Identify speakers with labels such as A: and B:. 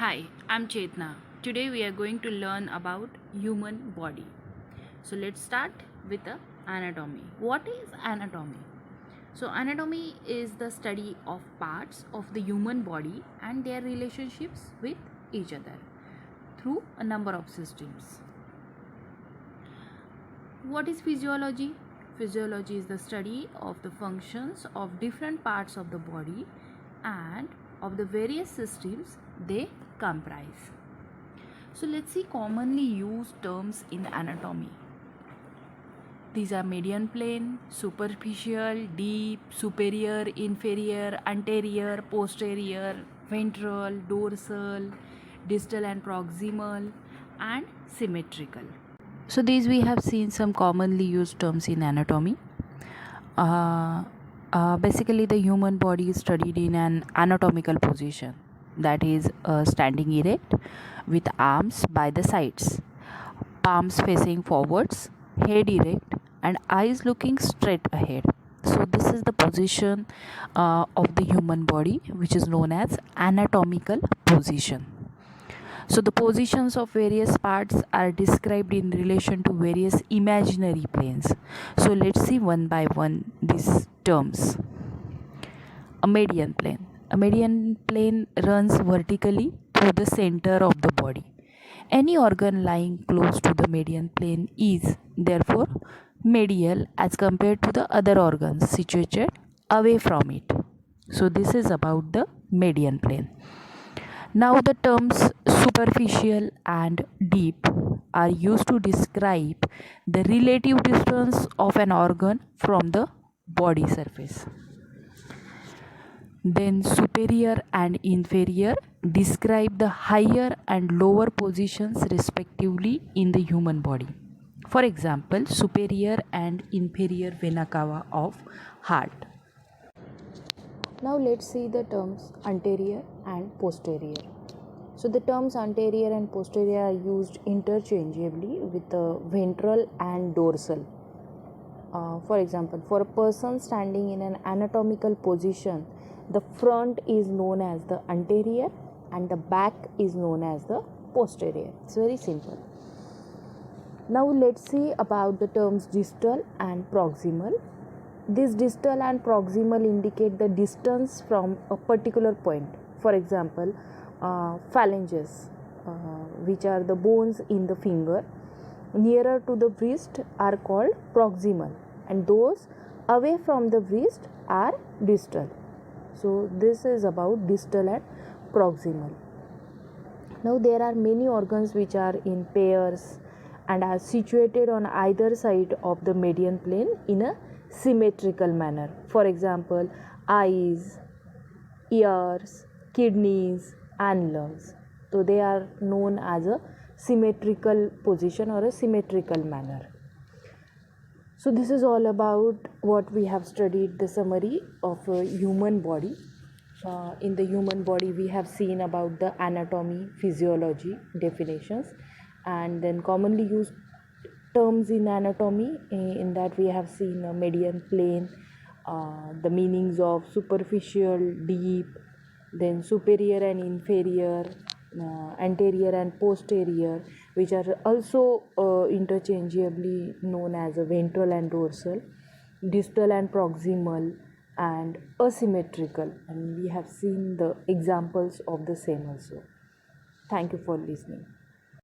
A: Hi, I'm Chetna. Today we are going to learn about human body. So let's start with the anatomy. What is anatomy? So anatomy is the study of parts of the human body and their relationships with each other through a number of systems. What is physiology? Physiology is the study of the functions of different parts of the body and of the various systems they comprise. So let's see commonly used terms in anatomy. These are median plane, superficial, deep, superior, inferior, anterior, posterior, ventral, dorsal, distal and proximal, and symmetrical. So these we have seen some commonly used terms in anatomy. Basically the human body is studied in an anatomical position, that is standing erect with arms by the sides, palms facing forwards, head erect and eyes looking straight ahead. So this is the position of the human body, which is known as anatomical position. So the positions of various parts are described in relation to various imaginary planes. So let's see one by one these terms. A median plane. A median plane runs vertically through the center of the body. Any organ lying close to the median plane is therefore medial as compared to the other organs situated away from it. So this is about the median plane. Now the terms superficial and deep are used to describe the relative distance of an organ from the body surface. Then superior and inferior describe the higher and lower positions respectively in the human body. For example, superior and inferior vena cava of heart. Now let's see the terms anterior and posterior. So the terms anterior and posterior are used interchangeably with the ventral and dorsal. For example, for a person standing in an anatomical position, the front is known as the anterior and the back is known as the posterior. It's very simple. Now let's see about the terms distal and proximal. This distal and proximal indicate the distance from a particular point. For example, phalanges, which are the bones in the finger, nearer to the wrist are called proximal, and those away from the wrist are distal. So this is about distal and proximal. Now there are many organs which are in pairs and are situated on either side of the median plane in a symmetrical manner. For example, eyes, ears, kidneys and lungs. So they are known as a symmetrical position or a symmetrical manner. So this is all about what we have studied, the summary of a human body. In the human body we have seen about the anatomy, physiology, definitions, and then commonly used terms in anatomy. In that we have seen a median plane, the meanings of superficial, deep, then superior and inferior, anterior and posterior, which are also interchangeably known as a ventral and dorsal, distal and proximal, and asymmetrical, and we have seen the examples of the same also. Thank you for listening.